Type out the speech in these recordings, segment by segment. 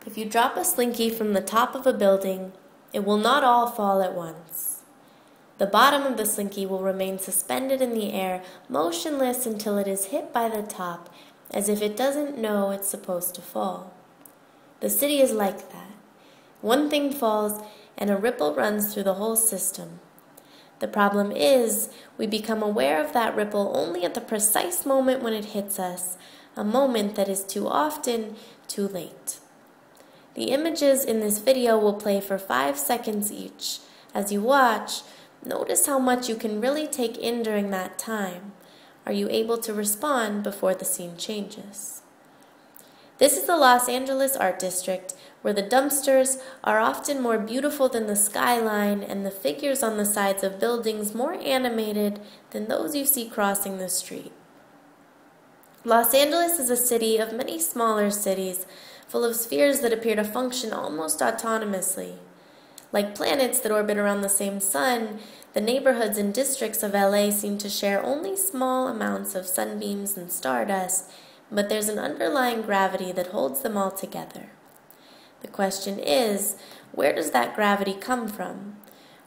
If you drop a slinky from the top of a building, it will not all fall at once. The bottom of the slinky will remain suspended in the air, motionless until it is hit by the top, as if it doesn't know it's supposed to fall. The city is like that. One thing falls, and a ripple runs through the whole system. The problem is, we become aware of that ripple only at the precise moment when it hits us, a moment that is too often too late. The images in this video will play for 5 seconds each. As you watch, notice how much you can really take in during that time. Are you able to respond before the scene changes? This is the Los Angeles Art District, where the dumpsters are often more beautiful than the skyline and the figures on the sides of buildings more animated than those you see crossing the street. Los Angeles is a city of many smaller cities, full of spheres that appear to function almost autonomously. Like planets that orbit around the same sun, the neighborhoods and districts of LA seem to share only small amounts of sunbeams and stardust, but there's an underlying gravity that holds them all together. The question is, where does that gravity come from?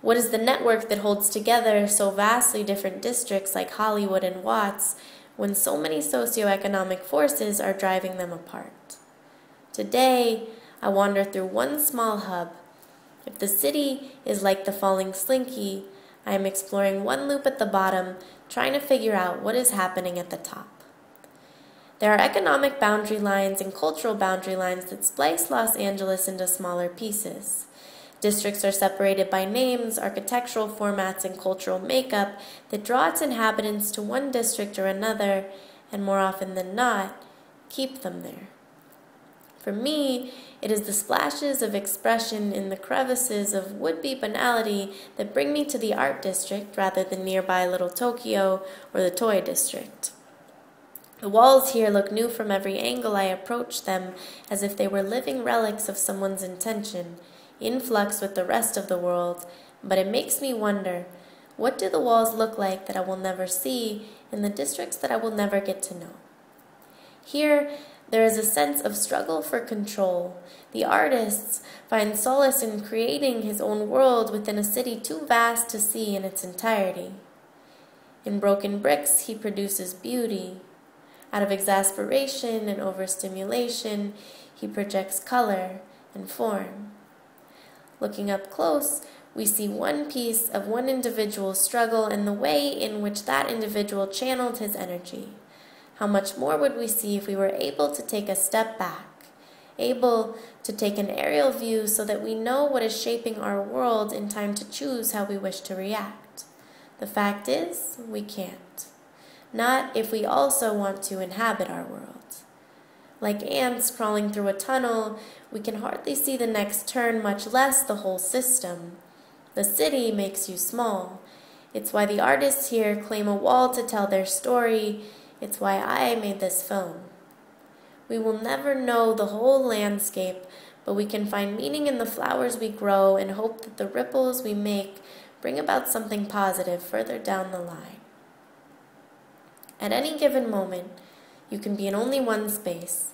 What is the network that holds together so vastly different districts like Hollywood and Watts when so many socioeconomic forces are driving them apart? Today, I wander through one small hub. If the city is like the falling slinky, I am exploring one loop at the bottom, trying to figure out what is happening at the top. There are economic boundary lines and cultural boundary lines that splice Los Angeles into smaller pieces. Districts are separated by names, architectural formats, and cultural makeup that draw its inhabitants to one district or another, and more often than not, keep them there. For me, it is the splashes of expression in the crevices of would-be banality that bring me to the art district rather than nearby Little Tokyo or the toy district. The walls here look new from every angle I approach them, as if they were living relics of someone's intention, in flux with the rest of the world, but it makes me wonder, what do the walls look like that I will never see in the districts that I will never get to know? Here, there is a sense of struggle for control. The artist finds solace in creating his own world within a city too vast to see in its entirety. In broken bricks, he produces beauty. Out of exasperation and overstimulation, he projects color and form. Looking up close, we see one piece of one individual's struggle and the way in which that individual channeled his energy. How much more would we see if we were able to take a step back, able to take an aerial view so that we know what is shaping our world in time to choose how we wish to react? The fact is, we can't. Not if we also want to inhabit our world. Like ants crawling through a tunnel, we can hardly see the next turn, much less the whole system. The city makes you small. It's why the artists here claim a wall to tell their story. It's why I made this film. We will never know the whole landscape, but we can find meaning in the flowers we grow and hope that the ripples we make bring about something positive further down the line. At any given moment, you can be in only one space.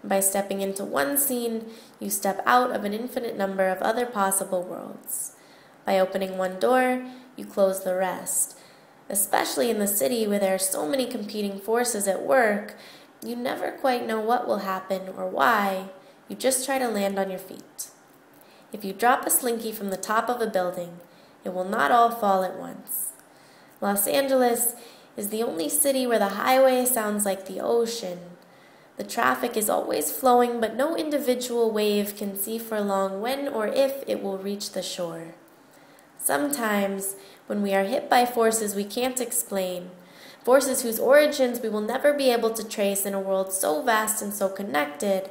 By stepping into one scene, you step out of an infinite number of other possible worlds. By opening one door, you close the rest. Especially in the city where there are so many competing forces at work, you never quite know what will happen or why. You just try to land on your feet. If you drop a slinky from the top of a building, it will not all fall at once. Los Angeles is the only city where the highway sounds like the ocean. The traffic is always flowing, but no individual wave can see for long when or if it will reach the shore. Sometimes, when we are hit by forces we can't explain, forces whose origins we will never be able to trace in a world so vast and so connected,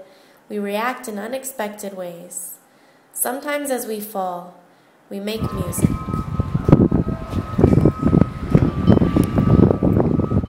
we react in unexpected ways. Sometimes as we fall, we make music.